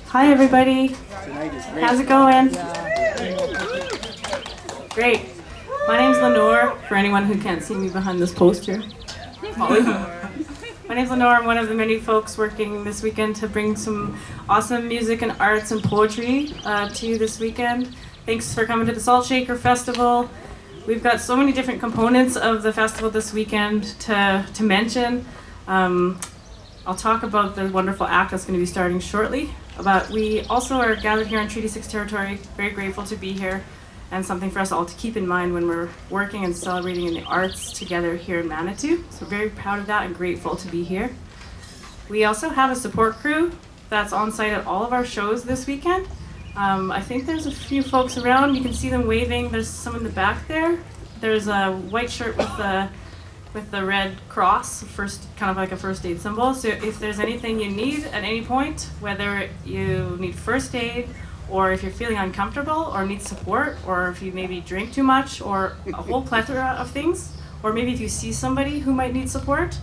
Hi everybody, how's it going? Great. My name's Lenore, for anyone who can't see me behind this poster. My name's Lenore. I'm one of the many folks working this weekend to bring some awesome music and arts and poetry to you this weekend. Thanks for coming to the Salt Shaker Festival. We've got so many different components of the festival this weekend to mention. I'll talk about the wonderful act that's going to be starting shortly. But we also are gathered here on Treaty 6 territory, very grateful to be here, and something for us all to keep in mind when we're working and celebrating in the arts together here in Manitou. So very proud of that and grateful to be here. We also have a support crew that's on site at all of our shows this weekend. I think there's a few folks around. You can see them waving. There's some in the back there. There's a white shirt with the red cross, kind of like a first aid symbol. So if there's anything you need at any point, whether you need first aid, or if you're feeling uncomfortable or need support, or if you maybe drink too much, or a whole plethora of things, or maybe if you see somebody who might need support,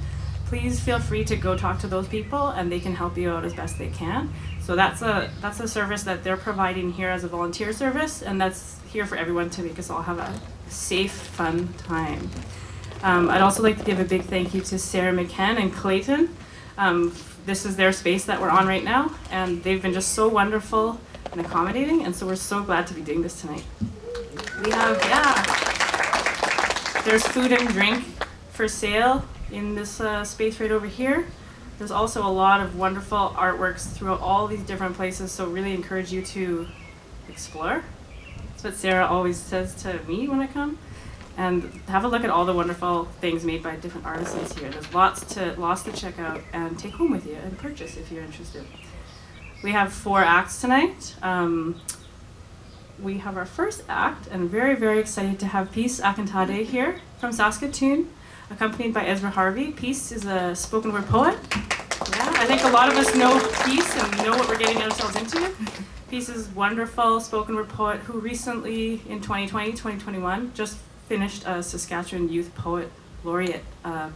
please feel free to go talk to those people and they can help you out as best they can. So that's a service that they're providing here as a volunteer service, and that's here for everyone to make us all have a safe, fun time. I'd also like to give a big thank you to Sarah McKen and Clayton. This is their space that we're on right now, and they've been just so wonderful and accommodating, and so we're so glad to be doing this tonight. We have, there's food and drink for sale in this space right over here. There's also a lot of wonderful artworks throughout all these different places, so really encourage you to explore. That's what Sarah always says to me when I come. And have a look at all the wonderful things made by different artisans here. There's lots to check out and take home with you and purchase if you're interested. We have 4 acts tonight. We have our first act, and very, very excited to have Peace Akintade here from Saskatoon, accompanied by Ezra Harvey. Peace is a spoken word poet. Yeah, I think a lot of us know Peace and know what we're getting ourselves into. Peace is a wonderful spoken word poet who recently, in 2021, just finished a Saskatchewan Youth Poet Laureate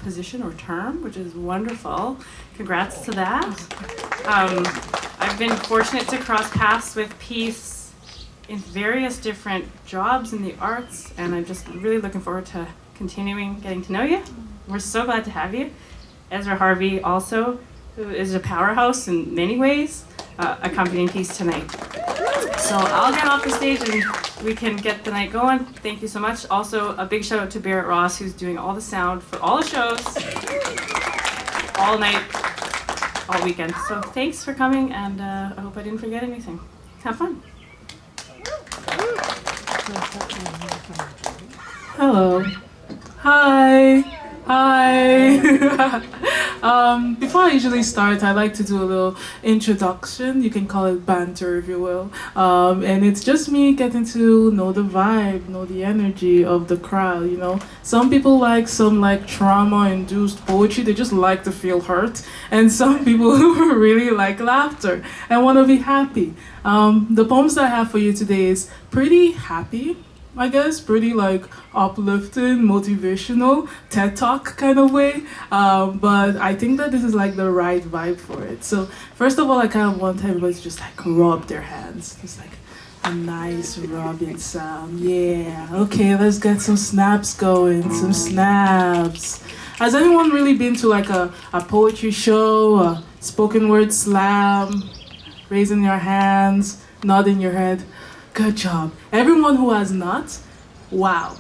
position or term, which is wonderful. Congrats to that. I've been fortunate to cross paths with Peace in various different jobs in the arts, and I'm just really looking forward to continuing getting to know you. We're so glad to have you. Ezra Harvey also, who is a powerhouse in many ways, accompanying Peace tonight. So I'll get off the stage and we can get the night going. Thank you so much. Also, a big shout out to Barrett Ross, who's doing all the sound for all the shows, all night, all weekend. So thanks for coming, and I hope I didn't forget anything. Have fun. Hello. Hi. Hi. Before I usually start, I like to do a little introduction. You can call it banter, if you will. And it's just me getting to know the vibe, know the energy of the crowd, you know. Some people like some trauma-induced poetry. They just like to feel hurt. And some people really like laughter and want to be happy. The poems that I have for you today is pretty happy, I guess, pretty uplifting, motivational, TED Talk kind of way. But I think that this is the right vibe for it. So first of all, I kind of want everybody to just rub their hands. Just a nice rubbing sound. Yeah, okay, let's get some snaps going, some snaps. Has anyone really been to a poetry show, a spoken word slam, raising your hands, nodding your head? Good job. Everyone who has not, wow.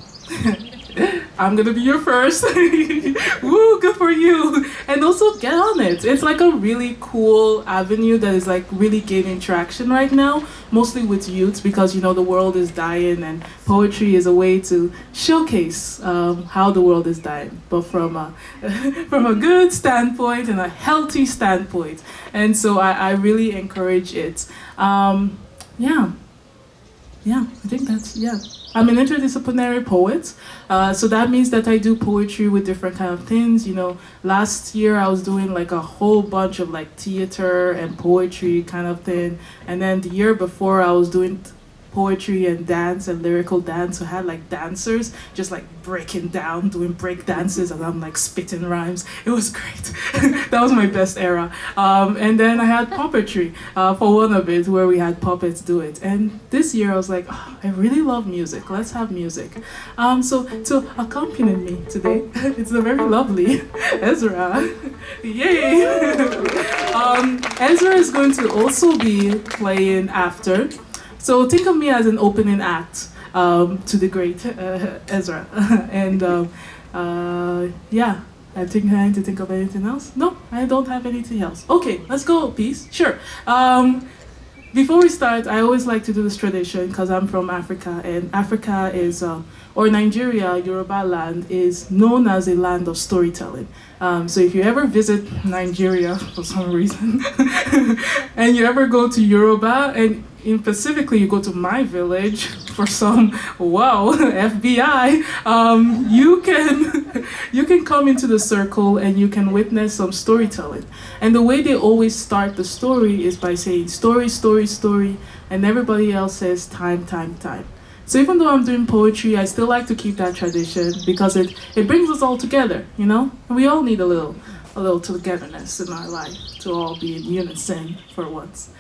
I'm gonna be your first. Woo, good for you. And also get on it. It's a really cool avenue that is really gaining traction right now, mostly with youth, because the world is dying and poetry is a way to showcase how the world is dying, but from a good standpoint and a healthy standpoint. And so I really encourage it. Yeah, I think I'm an interdisciplinary poet, so that means that I do poetry with different kind of things. Last year I was doing a whole bunch of theater and poetry kind of thing, and then the year before I was doing poetry and dance and lyrical dance. So I had like dancers just like breaking down, doing break dances, and I'm like spitting rhymes. It was great. That was my best era. And then I had puppetry for one of it, where we had puppets do it. And this year I was like, oh, I really love music. Let's have music. So to accompany me today, it's the very lovely Ezra. Yay! Ezra is going to also be playing after. So think of me as an opening act to the great Ezra. And yeah, I think I need to think of anything else. No, I don't have anything else. Okay, let's go, peace. Sure. Before we start, I always like to do this tradition because I'm from Africa, and Africa is, or Nigeria, Yoruba land, is known as a land of storytelling. So if you ever visit Nigeria for some reason, and you ever go to Yoruba, and specifically you go to my village for some, wow, FBI, you can come into the circle and you can witness some storytelling. And the way they always start the story is by saying story, story, story, and everybody else says time, time, time. So even though I'm doing poetry, I still like to keep that tradition because it brings us all together, you know? And we all need a little togetherness in our life to all be in unison for once.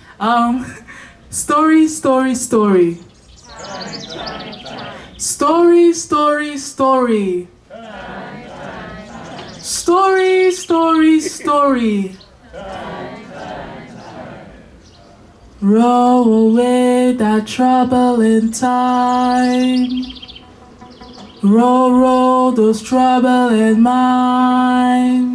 Story, story, story. Time, time, time. Story, story, story. Time, time, time. Story, story, story. Time, time, time. Roll away that troubling time. Roll, roll those troubling mind.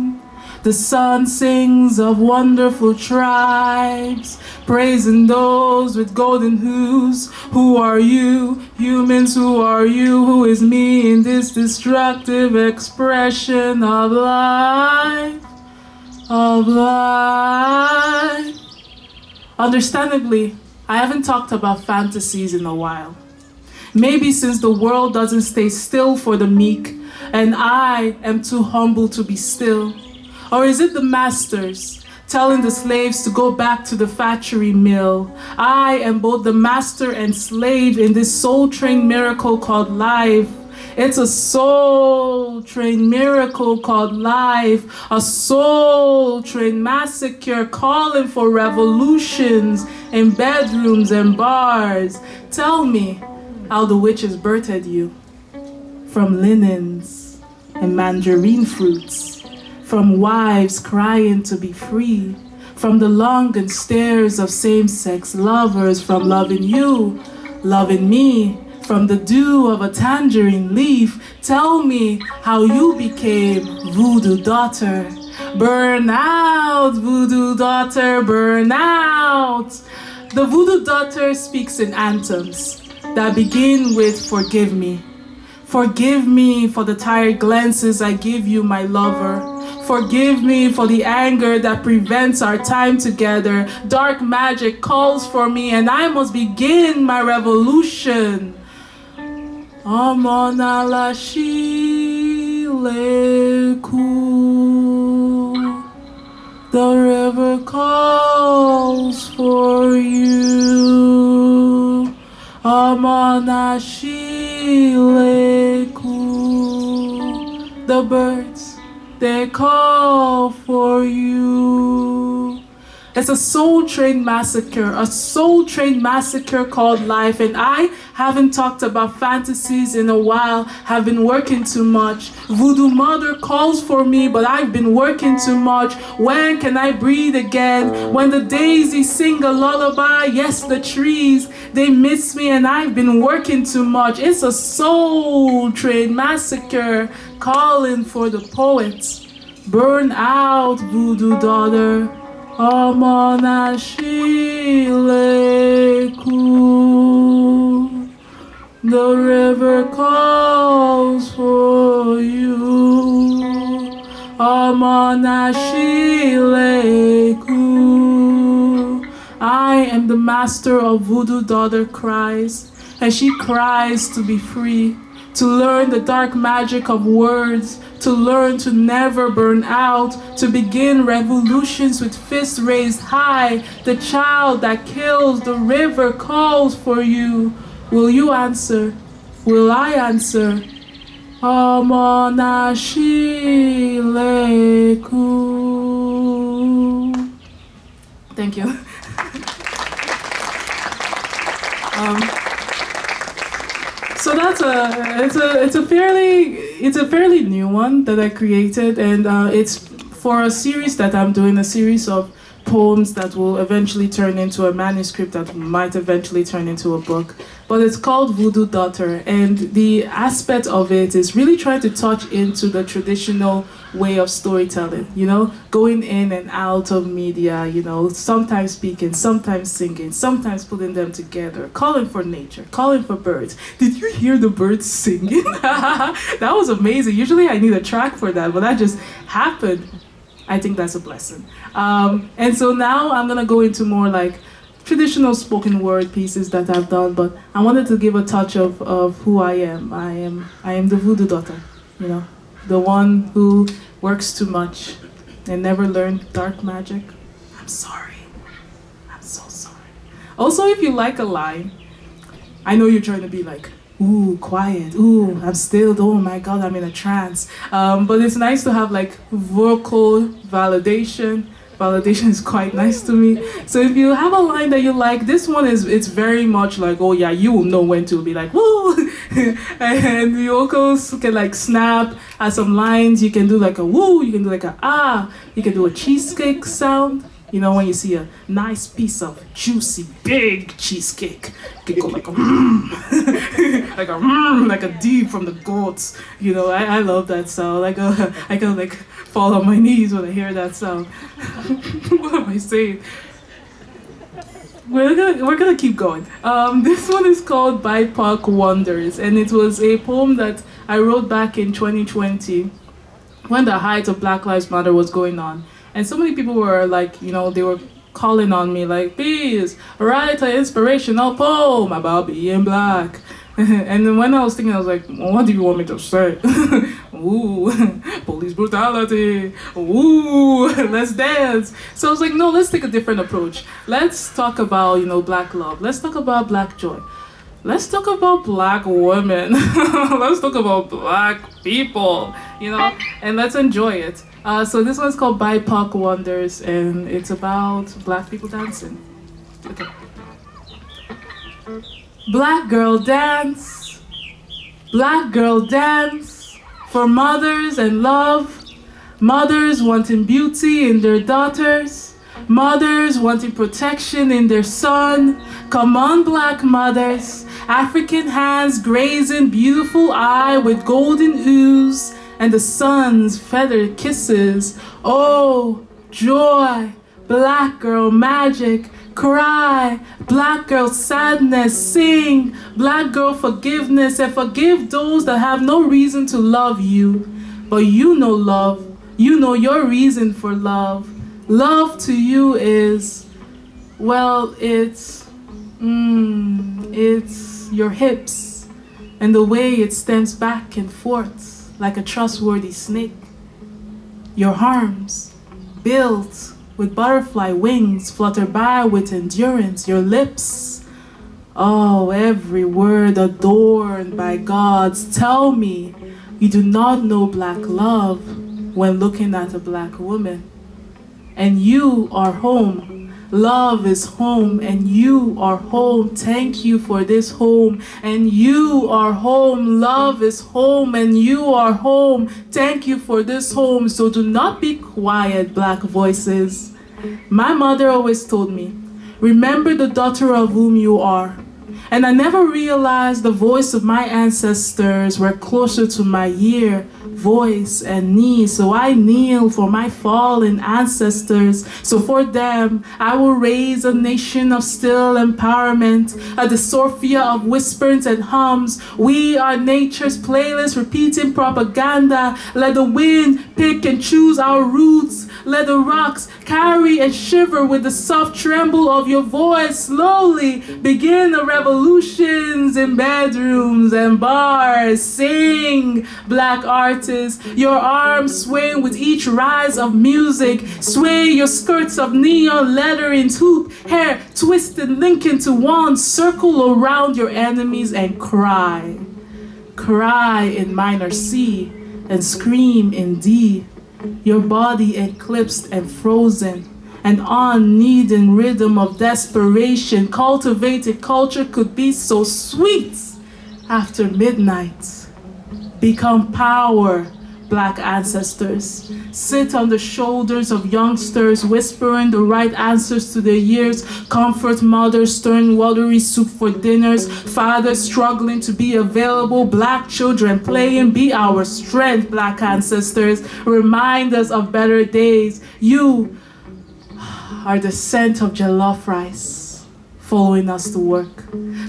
The sun sings of wonderful tribes, praising those with golden hooves. Who are you, humans, who are you? Who is me in this destructive expression of life? Of life. Understandably, I haven't talked about fantasies in a while. Maybe since the world doesn't stay still for the meek, and I am too humble to be still. Or is it the masters telling the slaves to go back to the factory mill? I am both the master and slave in this soul-train miracle called life. It's a soul-train miracle called life, a soul-train massacre calling for revolutions in bedrooms and bars. Tell me how the witches birthed you. From linens and mandarin fruits, from wives crying to be free, from the longing stares of same-sex lovers, from loving you, loving me, from the dew of a tangerine leaf. Tell me how you became voodoo daughter. Burn out, voodoo daughter, burn out. The voodoo daughter speaks in anthems that begin with forgive me. Forgive me for the tired glances I give you, my lover. Forgive me for the anger that prevents our time together. Dark magic calls for me and I must begin my revolution. Amonala Shileku. The river calls for you. Amona Shileku. The birds, they call for you. It's a soul-train massacre called life. And I haven't talked about fantasies in a while, have been working too much. Voodoo mother calls for me, but I've been working too much. When can I breathe again? When the daisies sing a lullaby, yes, the trees, they miss me and I've been working too much. It's a soul-train massacre calling for the poets. Burn out, voodoo daughter. Amona Shileku. The river calls for you. Amona Shileku. I am the master of voodoo daughter cries, and she cries to be free. to learn the dark magic of words, to learn to never burn out, to begin revolutions with fists raised high. The child that kills the river calls for you. Will you answer? Will I answer? Omonashileku. Thank you. So that's it's a fairly new one that I created, and it's for a series that I'm doing, a series of poems that will eventually turn into a manuscript that might eventually turn into a book. But it's called Voodoo Daughter, and the aspect of it is really trying to touch into the traditional way of storytelling, you know, going in and out of media, you know, sometimes speaking, sometimes singing, sometimes putting them together, calling for nature, calling for birds. Did you hear the birds singing? That was amazing. Usually I need a track for that, but that just happened. I think that's a blessing. And so now I'm gonna go into more like traditional spoken word pieces that I've done, but I wanted to give a touch of who I am. I am the voodoo daughter, you know, the one who works too much and never learned dark magic. I'm sorry. I'm so sorry. Also, if you like a line, I know you're trying to be like, ooh, quiet, ooh, I'm still, oh my God, I'm in a trance. But it's nice to have like vocal validation. Validation is quite nice to me. So if you have a line that you like, this one it's very much like, oh yeah, you will know when to be like, woo! And the vocals can like snap at some lines. You can do like a woo, you can do like a ah, you can do a cheesecake sound. You know, when you see a nice piece of juicy, big cheesecake, you can go like a like a deep from the goats. You know, I love that sound. Like I can like fall on my knees when I hear that sound. What am I saying? We're gonna keep going. This one is called BIPOC Wonders, and it was a poem that I wrote back in 2020 when the height of Black Lives Matter was going on. And so many people were like, you know, they were calling on me like, please, write an inspirational poem about being black. And then when I was thinking, I was like, well, what do you want me to say? Ooh, police brutality. Ooh, let's dance. So I was like, no, let's take a different approach. Let's talk about, you know, black love. Let's talk about black joy. Let's talk about black women. Let's talk about black people, you know, and let's enjoy it. So this one's called BIPOC Wonders, and it's about black people dancing. Okay. Black girl dance, black girl dance, for mothers and love, mothers wanting beauty in their daughters, mothers wanting protection in their son. Come on, black mothers, African hands grazing beautiful eye with golden ooze, and the sun's feathered kisses. Oh, joy, black girl magic, cry, black girl sadness, sing, black girl forgiveness, and forgive those that have no reason to love you. But you know love, you know your reason for love. Love to you is, well, it's your hips and the way it stems back and forth like a trustworthy snake. Your arms, built with butterfly wings, flutter by with endurance. Your lips, oh, every word adorned by gods. Tell me you do not know black love when looking at a black woman. And you are home. Love is home, and you are home. Thank you for this home, and you are home. Love is home, and you are home. Thank you for this home. So do not be quiet, black voices. My mother always told me, remember the daughter of whom you are. And I never realized the voice of my ancestors were closer to my ear, voice, and knee. So I kneel for my fallen ancestors. So for them, I will raise a nation of still empowerment, a dysorphia of whispers and hums. We are nature's playlist, repeating propaganda. Let the wind pick and choose our roots. Let the rocks carry and shiver with the soft tremble of your voice. Slowly begin a revolutions in bedrooms and bars. Sing, black artists, your arms swing with each rise of music. Sway your skirts of neon letterings, hoop hair twisted, link into one. Circle around your enemies and cry. Cry in minor C and scream in D. Your body eclipsed and frozen. An unneeding rhythm of desperation. Cultivated culture could be so sweet after midnight. Become power, black ancestors. Sit on the shoulders of youngsters, whispering the right answers to their years. Comfort mothers stirring watery soup for dinners. Fathers struggling to be available. Black children playing. Be our strength, black ancestors. Remind us of better days. You are the scent of jollof rice following us to work.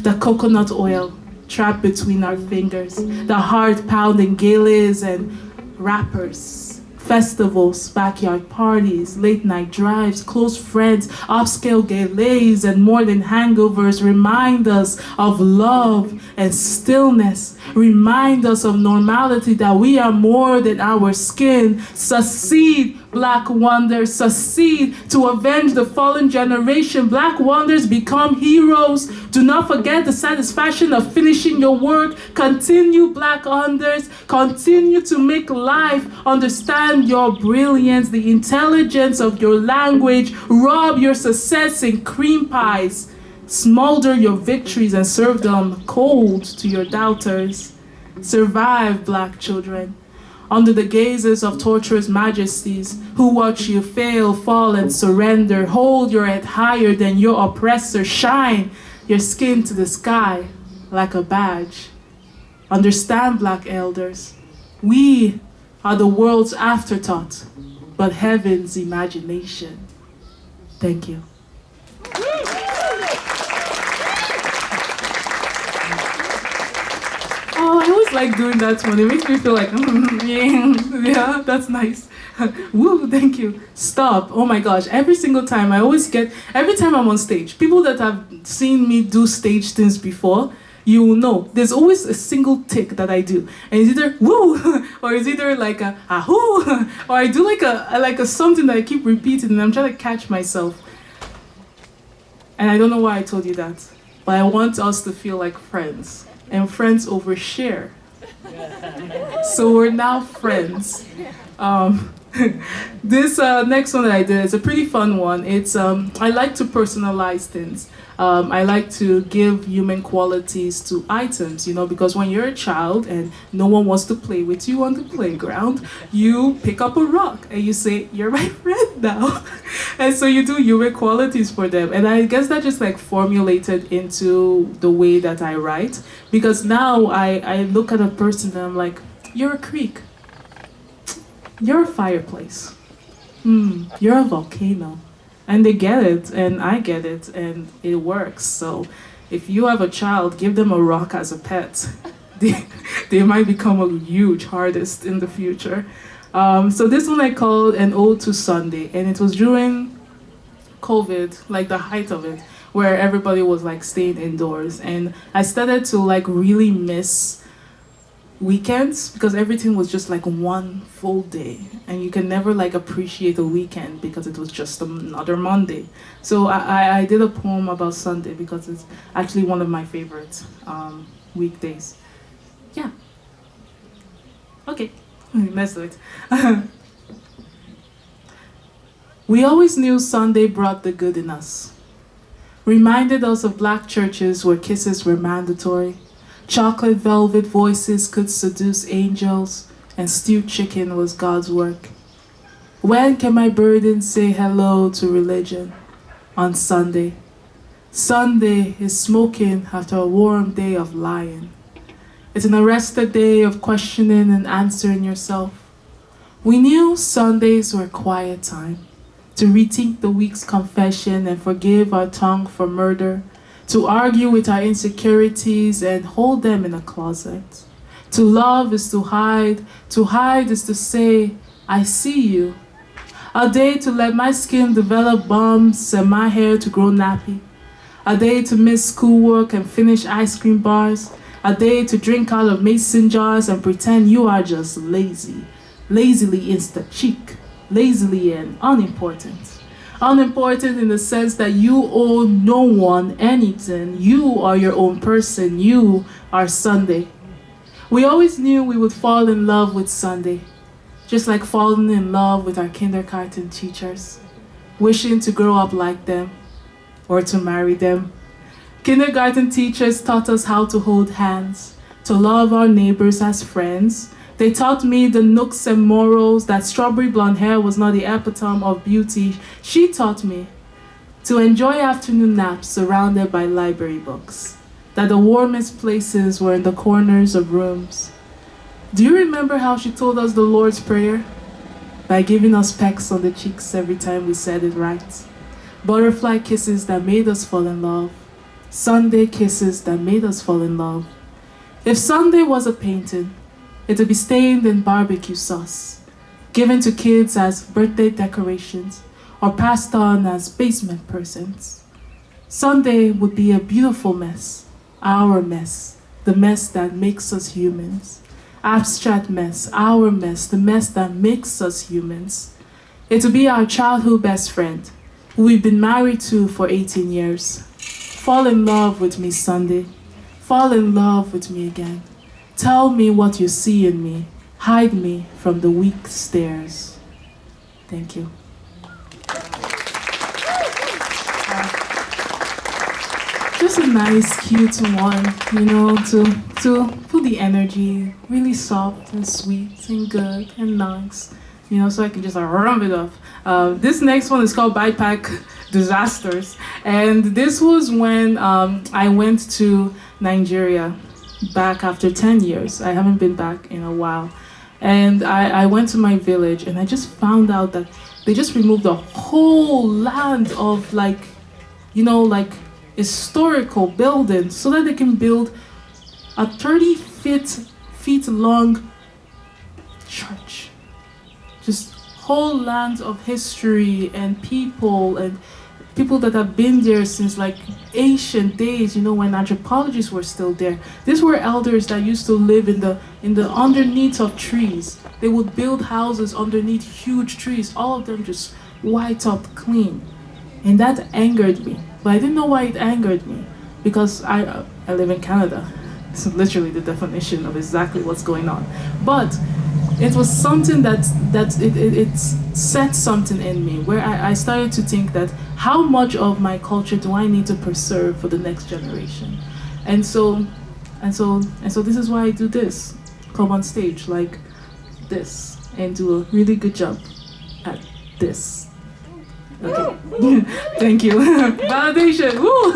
The coconut oil trapped between our fingers. The heart-pounding galas and rappers. Festivals, backyard parties, late-night drives, close friends, upscale galas, and more than hangovers remind us of love and stillness. Remind us of normality, that we are more than our skin. Succeed, black wonders, succeed to avenge the fallen generation. Black wonders become heroes. Do not forget the satisfaction of finishing your work. Continue, black wonders. Continue to make life understand your brilliance, the intelligence of your language. Rub your success in cream pies. Smolder your victories and serve them cold to your doubters. Survive, black children, under the gazes of torturous majesties who watch you fail, fall, and surrender. Hold your head higher than your oppressor. Shine your skin to the sky like a badge. Understand, black elders, we are the world's afterthought, but heaven's imagination. Thank you. Oh, I always like doing that one. It makes me feel like, yeah, that's nice. Woo, thank you. Stop. Oh my gosh. Every single time every time I'm on stage, people that have seen me do stage things before, you will know there's always a single tick that I do. And it's either woo, or it's either like a ahoo, or I do like a something that I keep repeating and I'm trying to catch myself. And I don't know why I told you that, but I want us to feel like friends. And friends overshare. So we're now friends. This next one that I did is a pretty fun one. It's I like to personalize things. I like to give human qualities to items, because when you're a child and no one wants to play with you on the playground, you pick up a rock and you say, "You're my friend now." And so you do human qualities for them. And I guess that just like formulated into the way that I write, because now I look at a person and I'm like, "You're a creek. You're a fireplace. You're a volcano." And they get it, and I get it, and it works. So if you have a child, give them a rock as a pet. They might become a huge artist in the future. So this one I called An Ode to Sunday, and it was during COVID, like the height of it, where everybody was like staying indoors. And I started to like really miss weekends, because everything was just like one full day, and you can never like appreciate a weekend because it was just another Monday. So I did a poem about Sunday because it's actually one of my favorite weekdays. Yeah. Okay, let's do it. We always knew Sunday brought the good in us, reminded us of black churches where kisses were mandatory. Chocolate velvet voices could seduce angels, and stewed chicken was God's work. When can my burden say hello to religion? On Sunday. Sunday is smoking after a warm day of lying. It's an arrested day of questioning and answering yourself. We knew Sundays were quiet time, to rethink the week's confession and forgive our tongue for murder, to argue with our insecurities and hold them in a closet. To love is to hide is to say, "I see you." A day to let my skin develop bumps and my hair to grow nappy. A day to miss schoolwork and finish ice cream bars. A day to drink out of mason jars and pretend you are just lazy. Lazily insta cheek. Lazily and unimportant. Unimportant in the sense that you owe no one anything. You are your own person. You are Sunday. We always knew we would fall in love with Sunday. Just like falling in love with our kindergarten teachers. Wishing to grow up like them. Or to marry them. Kindergarten teachers taught us how to hold hands, to love our neighbors as friends. They taught me the nooks and morals, that strawberry blonde hair was not the epitome of beauty. She taught me to enjoy afternoon naps surrounded by library books, that the warmest places were in the corners of rooms. Do you remember how she told us the Lord's Prayer? By giving us pecks on the cheeks every time we said it right. Butterfly kisses that made us fall in love. Sunday kisses that made us fall in love. If Sunday was a painting, it would be stained in barbecue sauce, given to kids as birthday decorations, or passed on as basement presents. Sunday would be a beautiful mess, our mess, the mess that makes us humans. Abstract mess, our mess, the mess that makes us humans. It would be our childhood best friend, who we've been married to for 18 years. Fall in love with me, Sunday. Fall in love with me again. Tell me what you see in me. Hide me from the weak stares. Thank you. Just a nice, cute one, to put the energy really soft and sweet and good and nice, so I can just rub it off. This next one is called Backpack Disasters, and this was when I went to Nigeria back after 10 years. I haven't been back in a while, and I went to my village, and I just found out that they just removed a whole land of like historical buildings so that they can build a 30 feet long church. Just whole lands of history and people that have been there since like ancient days, when anthropologists were still there. These were elders that used to live in the underneath of trees. They would build houses underneath huge trees, all of them just white up clean. And that angered me. But I didn't know why it angered me, because I live in Canada. It's literally the definition of exactly what's going on. But it was something that it set something in me, where I started to think that how much of my culture do I need to preserve for the next generation? And so this is why I do this. Come on stage like this and do a really good job at this. Okay. Thank you. Validation. Woo!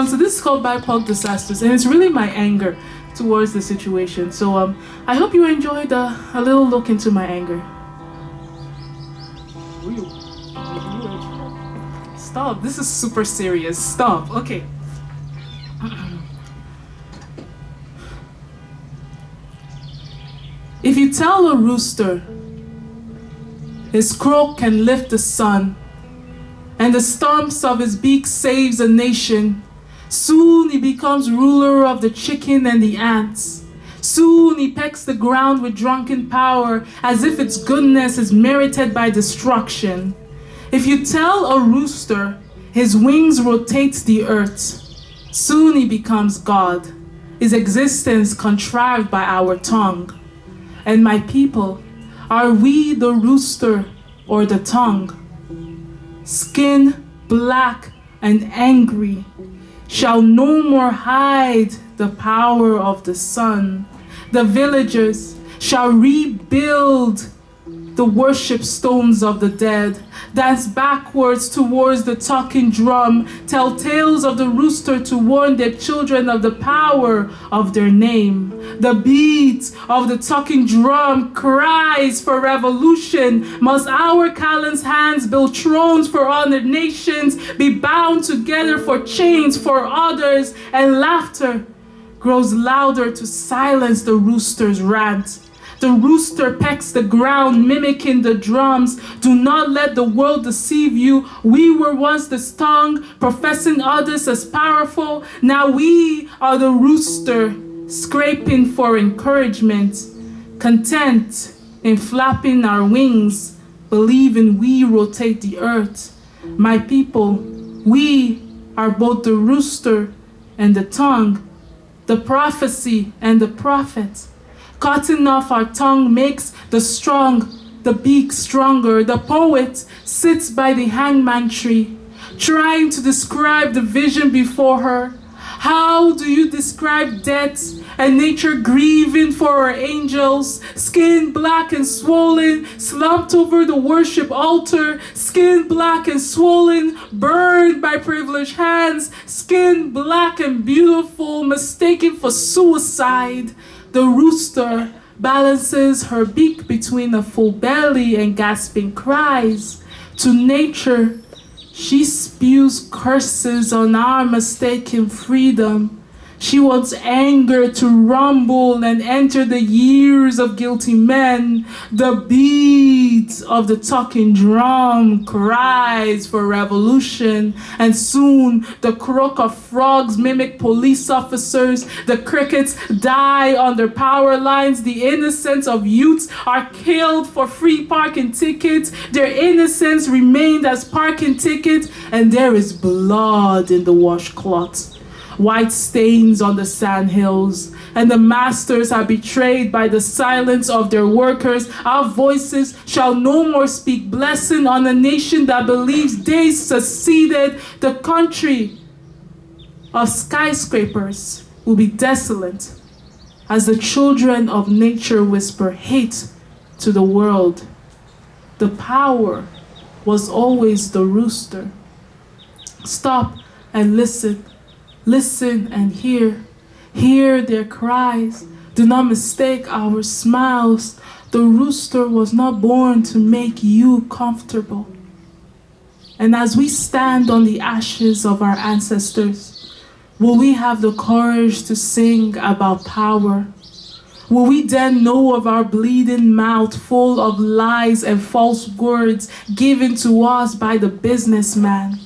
So this is called BIPOC Disasters, and it's really my anger towards the situation. So I hope you enjoyed a little look into my anger. Stop. This is super serious. Stop. Okay. If you tell a rooster his croak can lift the sun, and the stumps of his beak saves a nation, soon he becomes ruler of the chicken and the ants. Soon he pecks the ground with drunken power, as if its goodness is merited by destruction. If you tell a rooster his wings rotate the earth, soon he becomes God, his existence contrived by our tongue. And my people, are we the rooster or the tongue? Skin black and angry, shall no more hide the power of the sun. The villagers shall rebuild the worship stones of the dead, dance backwards towards the talking drum, tell tales of the rooster to warn their children of the power of their name. The beat of the talking drum cries for revolution. Must our callous hands build thrones for other nations, be bound together for chains for others, and laughter grows louder to silence the rooster's rant. The rooster pecks the ground, mimicking the drums. Do not let the world deceive you. We were once the stung, professing others as powerful. Now we are the rooster, scraping for encouragement, content in flapping our wings, believing we rotate the earth. My people, we are both the rooster and the tongue, the prophecy and the prophet. Cutting off our tongue makes the strong, the beak stronger. The poet sits by the hangman tree, trying to describe the vision before her. How do you describe death and nature grieving for her angels? Skin black and swollen, slumped over the worship altar. Skin black and swollen, burned by privileged hands. Skin black and beautiful, mistaken for suicide. The rooster balances her beak between a full belly and gasping cries. To nature, she spews curses on our mistaken freedom. She wants anger to rumble and enter the years of guilty men. The beat of the talking drum cries for revolution, and soon the croak of frogs mimic police officers. The crickets die on their power lines. The innocents of youths are killed for free parking tickets. Their innocence remained as parking tickets, and there is blood in the washcloths. White stains on the sandhills, and the masters are betrayed by the silence of their workers. Our voices shall no more speak blessing on a nation that believes they succeeded. The country of skyscrapers will be desolate as the children of nature whisper hate to the world. The power was always the rooster. Stop and listen. Listen and hear. Hear their cries. Do not mistake our smiles. The rooster was not born to make you comfortable. And as we stand on the ashes of our ancestors, will we have the courage to sing about power? Will we then know of our bleeding mouth full of lies and false words given to us by the businessman?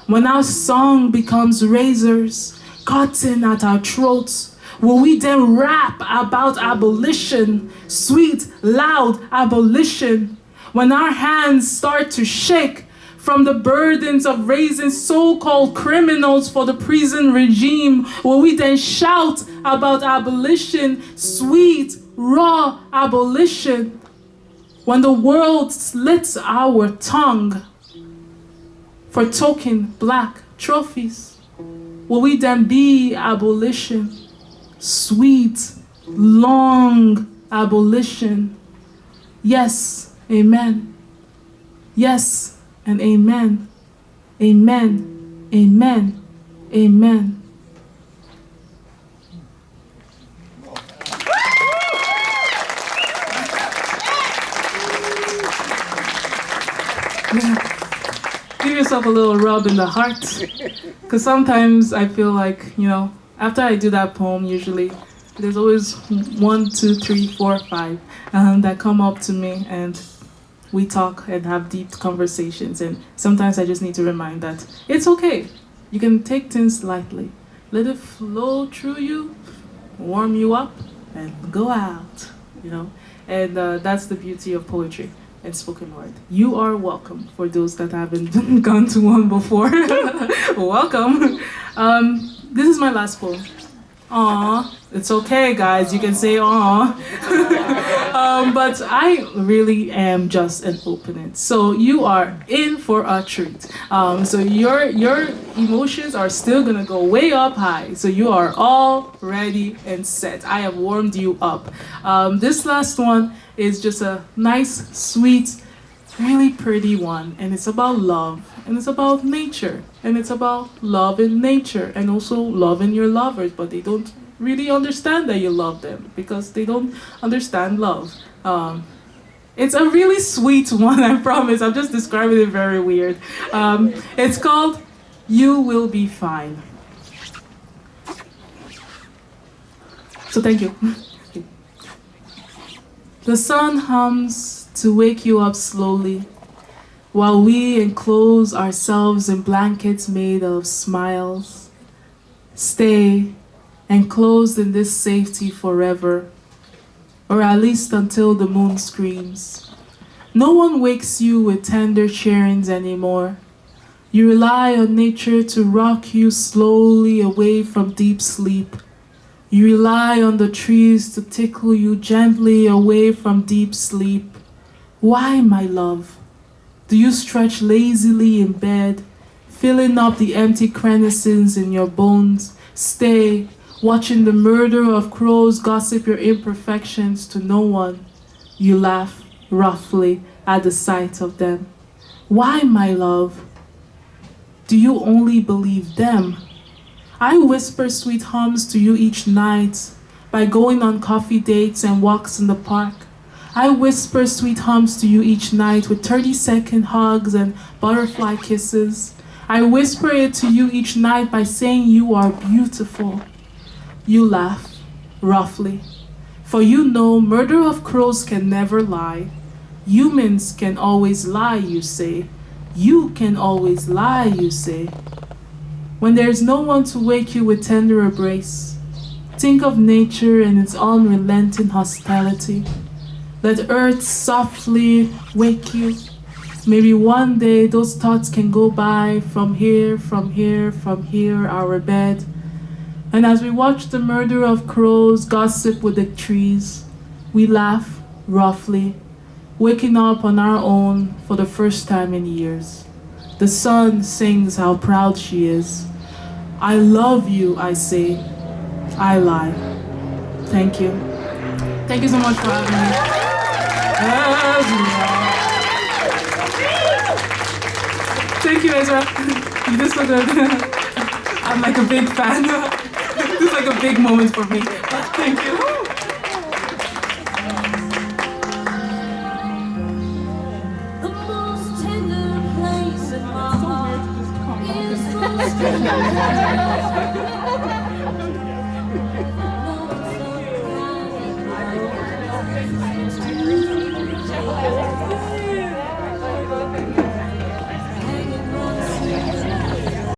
When our song becomes razors, cutting at our throats, will we then rap about abolition, sweet, loud abolition? When our hands start to shake from the burdens of raising so-called criminals for the prison regime, will we then shout about abolition, sweet, raw abolition? When the world slits our tongue for token black trophies, will we then be abolition? Sweet, long abolition. Yes, amen. Yes, and amen. Amen, amen, amen. Yeah. Give yourself a little rub in the heart, because sometimes I feel like, after I do that poem, usually there's always 1, 2, 3, 4, 5 that come up to me, and we talk and have deep conversations. And sometimes I just need to remind that it's okay. You can take things lightly. Let it flow through you, warm you up, and go out. And that's the beauty of poetry and spoken word. You are welcome for those that haven't gone to one before. Welcome. This is my last poem. Aw, it's okay, guys. You can say aw. But I really am just an opening. So you are in for a treat. So your emotions are still gonna go way up high. So you are all ready and set. I have warmed you up. This last one is just a nice, sweet, really pretty one, and it's about love, and it's about nature, and it's about love in nature, and also loving your lovers, but they don't really understand that you love them because they don't understand love. It's a really sweet one, I promise. I'm just describing it very weird. It's called You Will Be Fine. So thank you. The sun hums to wake you up slowly, while we enclose ourselves in blankets made of smiles. Stay enclosed in this safety forever, or at least until the moon screams. No one wakes you with tender cheerings anymore. You rely on nature to rock you slowly away from deep sleep. You rely on the trees to tickle you gently away from deep sleep. Why, my love, do you stretch lazily in bed, filling up the empty crevices in your bones? Stay, watching the murder of crows gossip your imperfections to no one. You laugh roughly at the sight of them. Why, my love, do you only believe them? I whisper sweet hums to you each night by going on coffee dates and walks in the park. I whisper sweet hums to you each night with 30-second hugs and butterfly kisses. I whisper it to you each night by saying you are beautiful. You laugh roughly, for you know murder of crows can never lie. Humans can always lie, you say. You can always lie, you say. When there's no one to wake you with tender embrace, think of nature and its unrelenting hospitality. Let earth softly wake you. Maybe one day those thoughts can go by from here, our bed. And as we watch the murder of crows gossip with the trees, we laugh roughly, waking up on our own for the first time in years. The sun sings how proud she is. I love you, I say. I lie. Thank you. Thank you so much for having me. Thank you, Ezra. You did so good. I'm like a big fan. This is like a big moment for me. Thank you. The most tender place in my heart is the